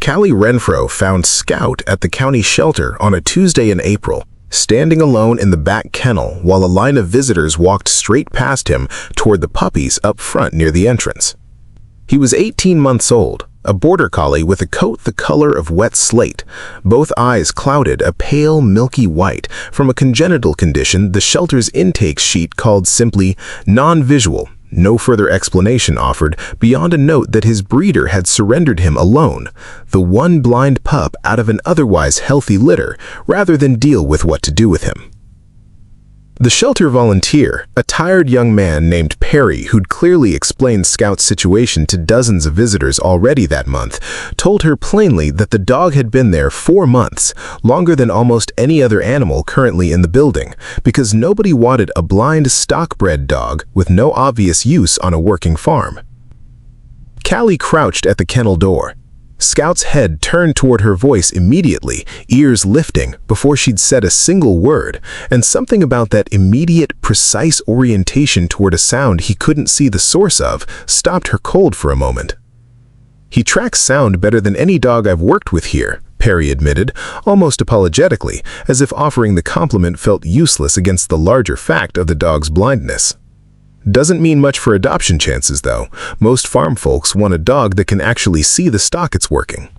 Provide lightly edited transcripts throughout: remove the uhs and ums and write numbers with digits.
Callie Renfro found Scout at the county shelter on a Tuesday in April, standing alone in the back kennel while a line of visitors walked straight past him toward the puppies up front near the entrance. He was 18 months old, a Border Collie with a coat the color of wet slate, both eyes clouded a pale, milky white from a congenital condition the shelter's intake sheet called simply non-visual. No further explanation offered beyond a note that his breeder had surrendered him alone, the one blind pup out of an otherwise healthy litter, rather than deal with what to do with him. The shelter volunteer, a tired young man named Perry who'd clearly explained Scout's situation to dozens of visitors already that month, told her plainly that the dog had been there 4 months, longer than almost any other animal currently in the building, because nobody wanted a blind stock-bred dog with no obvious use on a working farm. Callie crouched at the kennel door. Scout's head turned toward her voice immediately, ears lifting, before she'd said a single word, and something about that immediate, precise orientation toward a sound he couldn't see the source of stopped her cold for a moment. "He tracks sound better than any dog I've worked with here," Perry admitted, almost apologetically, as if offering the compliment felt useless against the larger fact of the dog's blindness. "Doesn't mean much for adoption chances, though. Most farm folks want a dog that can actually see the stock it's working."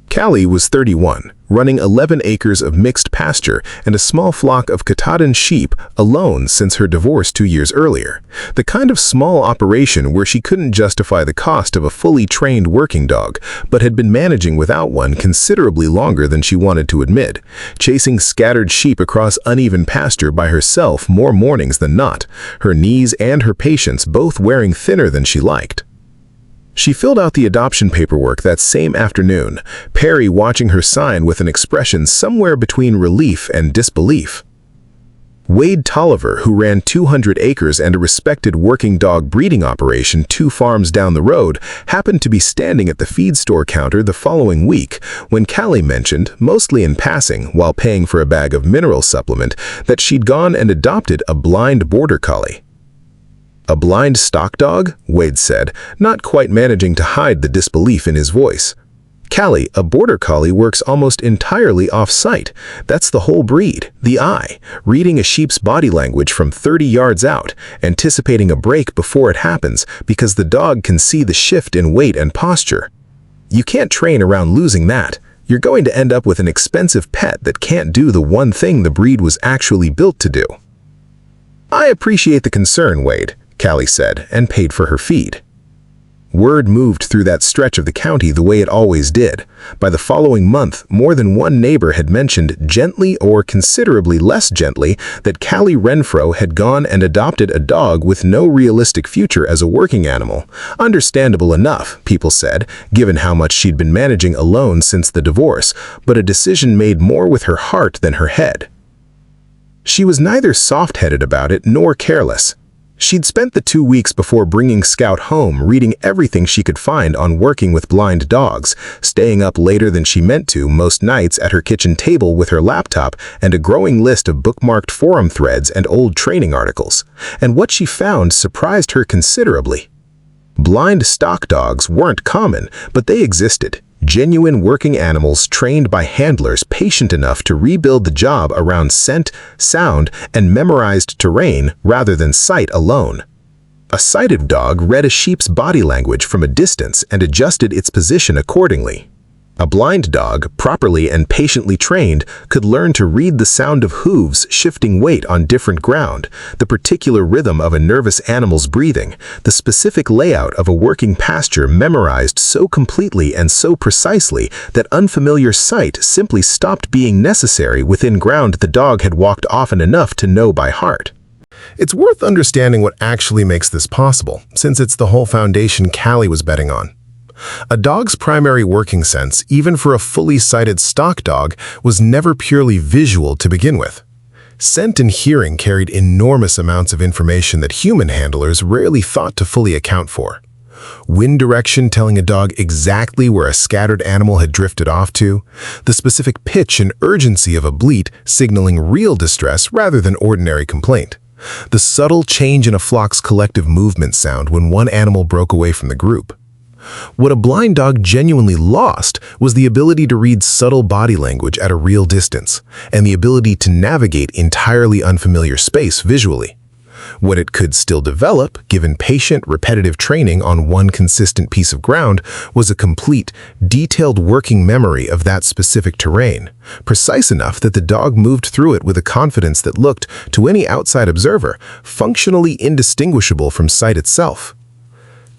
Callie was 31, running 11 acres of mixed pasture and a small flock of Katahdin sheep alone since her divorce 2 years earlier, the kind of small operation where she couldn't justify the cost of a fully trained working dog, but had been managing without one considerably longer than she wanted to admit, chasing scattered sheep across uneven pasture by herself more mornings than not, her knees and her patience both wearing thinner than she liked. She filled out the adoption paperwork that same afternoon, Perry watching her sign with an expression somewhere between relief and disbelief. Wade Tolliver, who ran 200 acres and a respected working dog breeding operation 2 farms down the road, happened to be standing at the feed store counter the following week when Callie mentioned, mostly in passing while paying for a bag of mineral supplement, that she'd gone and adopted a blind Border Collie. "A blind stock dog?" Wade said, not quite managing to hide the disbelief in his voice. "Callie, a Border Collie works almost entirely off-site. That's the whole breed, the eye, reading a sheep's body language from 30 yards out, anticipating a break before it happens because the dog can see the shift in weight and posture. You can't train around losing that. You're going to end up with an expensive pet that can't do the one thing the breed was actually built to do." "I appreciate the concern, Wade," Callie said, and paid for her feed. Word moved through that stretch of the county the way it always did. By the following month, more than one neighbor had mentioned, gently or considerably less gently, that Callie Renfro had gone and adopted a dog with no realistic future as a working animal. Understandable enough, people said, given how much she'd been managing alone since the divorce, but a decision made more with her heart than her head. She was neither soft-headed about it nor careless. She'd spent the 2 weeks before bringing Scout home reading everything she could find on working with blind dogs, staying up later than she meant to most nights at her kitchen table with her laptop and a growing list of bookmarked forum threads and old training articles. And what she found surprised her considerably. Blind stock dogs weren't common, but they existed. Genuine working animals trained by handlers patient enough to rebuild the job around scent, sound, and memorized terrain rather than sight alone. A sighted dog read a sheep's body language from a distance and adjusted its position accordingly. A blind dog, properly and patiently trained, could learn to read the sound of hooves shifting weight on different ground, the particular rhythm of a nervous animal's breathing, the specific layout of a working pasture memorized so completely and so precisely that unfamiliar sight simply stopped being necessary within ground the dog had walked often enough to know by heart. It's worth understanding what actually makes this possible, since it's the whole foundation Callie was betting on. A dog's primary working sense, even for a fully sighted stock dog, was never purely visual to begin with. Scent and hearing carried enormous amounts of information that human handlers rarely thought to fully account for. Wind direction telling a dog exactly where a scattered animal had drifted off to, the specific pitch and urgency of a bleat signaling real distress rather than ordinary complaint, the subtle change in a flock's collective movement sound when one animal broke away from the group. What a blind dog genuinely lost was the ability to read subtle body language at a real distance, and the ability to navigate entirely unfamiliar space visually. What it could still develop, given patient, repetitive training on one consistent piece of ground, was a complete, detailed working memory of that specific terrain, precise enough that the dog moved through it with a confidence that looked, to any outside observer, functionally indistinguishable from sight itself.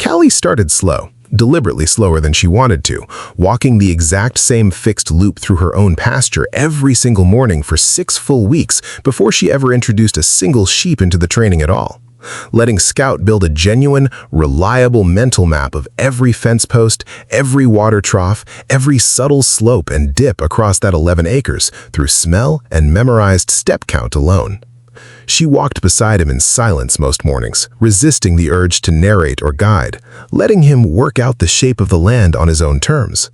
Callie started slow, deliberately slower than she wanted to, walking the exact same fixed loop through her own pasture every single morning for 6 full weeks before she ever introduced a single sheep into the training at all, letting Scout build a genuine, reliable mental map of every fence post, every water trough, every subtle slope and dip across that 11 acres through smell and memorized step count alone. She walked beside him in silence most mornings, resisting the urge to narrate or guide, letting him work out the shape of the land on his own terms.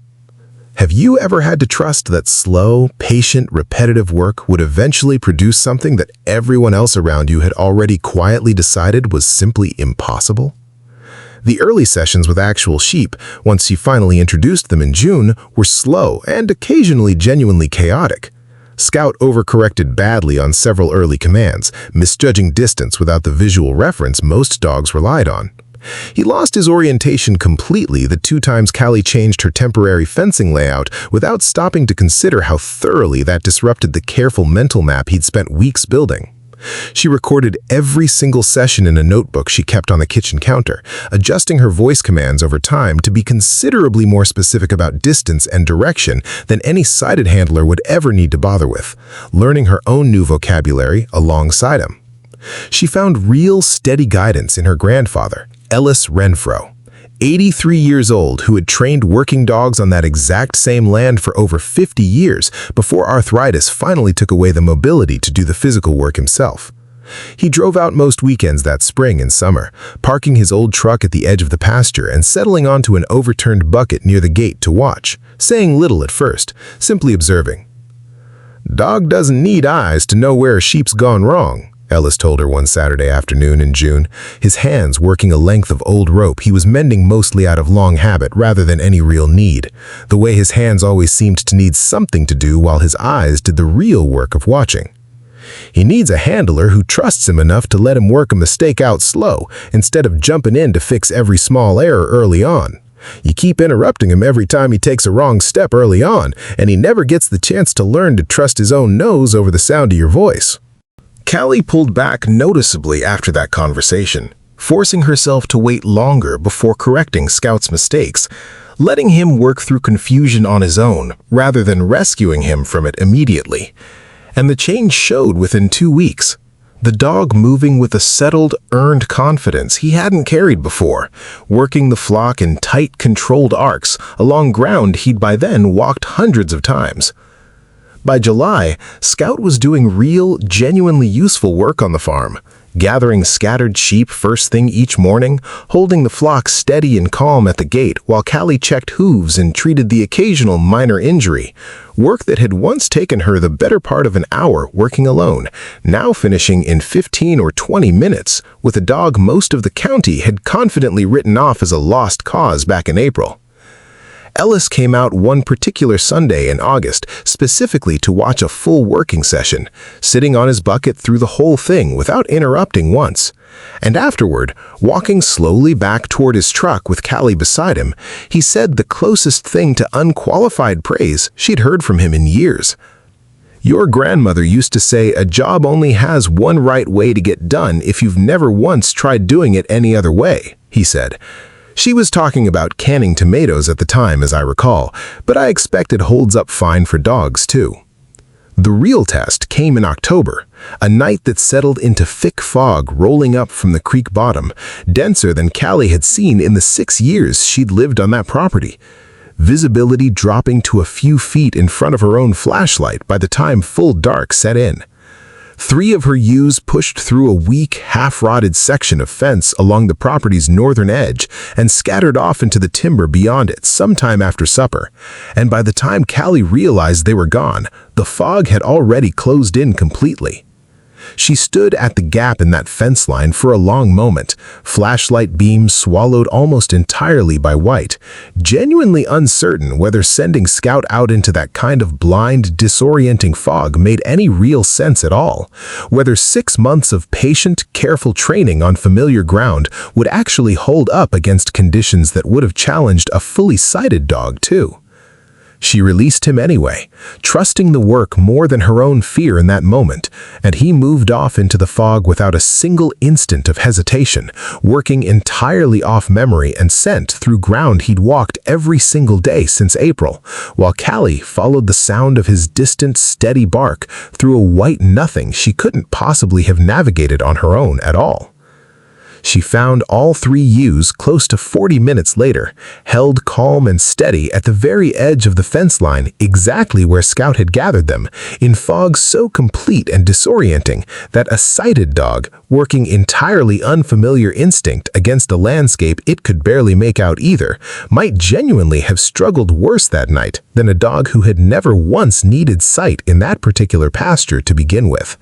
Have you ever had to trust that slow, patient, repetitive work would eventually produce something that everyone else around you had already quietly decided was simply impossible? The early sessions with actual sheep, once she finally introduced them in June, were slow and occasionally genuinely chaotic. Scout overcorrected badly on several early commands, misjudging distance without the visual reference most dogs relied on. He lost his orientation completely the 2 times Callie changed her temporary fencing layout without stopping to consider how thoroughly that disrupted the careful mental map he'd spent weeks building. She recorded every single session in a notebook she kept on the kitchen counter, adjusting her voice commands over time to be considerably more specific about distance and direction than any sighted handler would ever need to bother with, learning her own new vocabulary alongside him. She found real steady guidance in her grandfather, Callie Renfro, 83 years old, who had trained working dogs on that exact same land for over 50 years before arthritis finally took away the mobility to do the physical work himself. He drove out most weekends that spring and summer, parking his old truck at the edge of the pasture and settling onto an overturned bucket near the gate to watch, saying little at first, simply observing. "Dog doesn't need eyes to know where a sheep's gone wrong," Ellis told her one Saturday afternoon in June, his hands working a length of old rope he was mending mostly out of long habit rather than any real need, the way his hands always seemed to need something to do while his eyes did the real work of watching. He needs a handler who trusts him enough to let him work a mistake out slow instead of jumping in to fix every small error early on. You keep interrupting him every time he takes a wrong step early on, and he never gets the chance to learn to trust his own nose over the sound of your voice. Callie pulled back noticeably after that conversation, forcing herself to wait longer before correcting Scout's mistakes, letting him work through confusion on his own rather than rescuing him from it immediately. And the change showed within 2 weeks. The dog moving with a settled, earned confidence he hadn't carried before, working the flock in tight, controlled arcs along ground he'd by then walked hundreds of times. By July, Scout was doing real, genuinely useful work on the farm, gathering scattered sheep first thing each morning, holding the flock steady and calm at the gate while Callie checked hooves and treated the occasional minor injury, work that had once taken her the better part of an hour working alone, now finishing in 15 or 20 minutes with a dog most of the county had confidently written off as a lost cause back in April. Ellis came out one particular Sunday in August specifically to watch a full working session, sitting on his bucket through the whole thing without interrupting once. And afterward, walking slowly back toward his truck with Callie beside him, he said the closest thing to unqualified praise she'd heard from him in years. "Your grandmother used to say a job only has one right way to get done if you've never once tried doing it any other way," he said. She was talking about canning tomatoes at the time, as I recall, but I expect it holds up fine for dogs, too. The real test came in October, a night that settled into thick fog rolling up from the creek bottom, denser than Callie had seen in the 6 years she'd lived on that property. Visibility dropping to a few feet in front of her own flashlight by the time full dark set in. 3 of her ewes pushed through a weak, half-rotted section of fence along the property's northern edge and scattered off into the timber beyond it sometime after supper, and by the time Callie realized they were gone, the fog had already closed in completely. She stood at the gap in that fence line for a long moment, flashlight beams swallowed almost entirely by white, genuinely uncertain whether sending Scout out into that kind of blind, disorienting fog made any real sense at all, whether 6 months of patient, careful training on familiar ground would actually hold up against conditions that would have challenged a fully sighted dog too. She released him anyway, trusting the work more than her own fear in that moment, and he moved off into the fog without a single instant of hesitation, working entirely off memory and scent through ground he'd walked every single day since April, while Callie followed the sound of his distant, steady bark through a white nothing she couldn't possibly have navigated on her own at all. She found all 3 ewes close to 40 minutes later, held calm and steady at the very edge of the fence line, exactly where Scout had gathered them, in fog so complete and disorienting that a sighted dog, working entirely unfamiliar instinct against a landscape it could barely make out either, might genuinely have struggled worse that night than a dog who had never once needed sight in that particular pasture to begin with.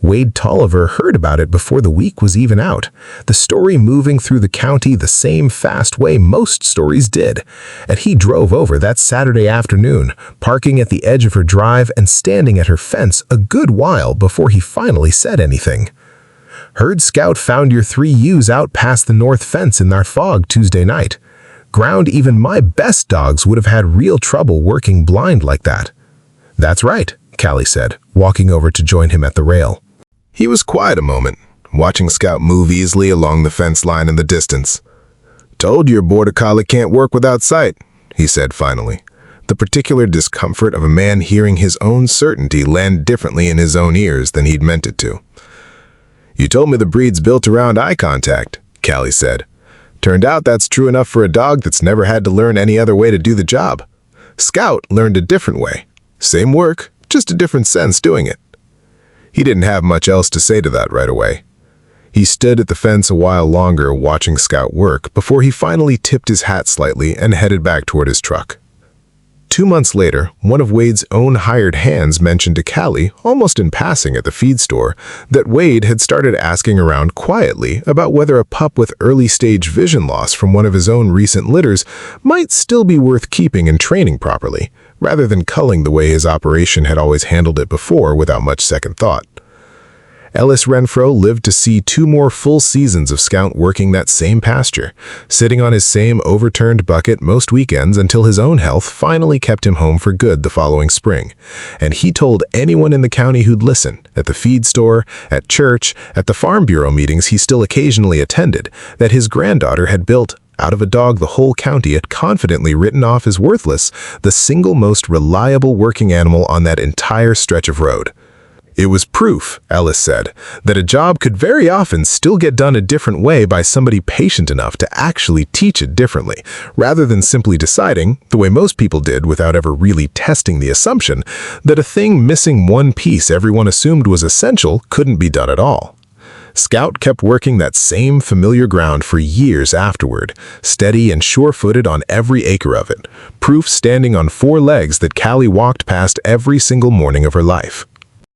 Wade Tolliver heard about it before the week was even out, the story moving through the county the same fast way most stories did, and he drove over that Saturday afternoon, parking at the edge of her drive and standing at her fence a good while before he finally said anything. "Heard Scout found your 3 ewes out past the north fence in our fog Tuesday night. Ground even my best dogs would have had real trouble working blind like that." "That's right," Callie said, walking over to join him at the rail. He was quiet a moment, watching Scout move easily along the fence line in the distance. "Told your Border Collie can't work without sight," he said finally, the particular discomfort of a man hearing his own certainty land differently in his own ears than he'd meant it to. "You told me the breed's built around eye contact," Callie said. "Turned out that's true enough for a dog that's never had to learn any other way to do the job. Scout learned a different way. Same work, just a different sense doing it." He didn't have much else to say to that right away. He stood at the fence a while longer watching Scout work before he finally tipped his hat slightly and headed back toward his truck. 2 months later, one of Wade's own hired hands mentioned to Callie, almost in passing at the feed store, that Wade had started asking around quietly about whether a pup with early-stage vision loss from one of his own recent litters might still be worth keeping and training properly, rather than culling the way his operation had always handled it before without much second thought. Callie Renfro lived to see 2 more full seasons of Scout working that same pasture, sitting on his same overturned bucket most weekends until his own health finally kept him home for good the following spring. And he told anyone in the county who'd listen, at the feed store, at church, at the Farm Bureau meetings he still occasionally attended, that his granddaughter had built, out of a dog the whole county had confidently written off as worthless, the single most reliable working animal on that entire stretch of road. It was proof, Ellis said, that a job could very often still get done a different way by somebody patient enough to actually teach it differently, rather than simply deciding, the way most people did without ever really testing the assumption, that a thing missing one piece everyone assumed was essential couldn't be done at all. Scout kept working that same familiar ground for years afterward, steady and sure-footed on every acre of it, proof standing on 4 legs that Callie walked past every single morning of her life.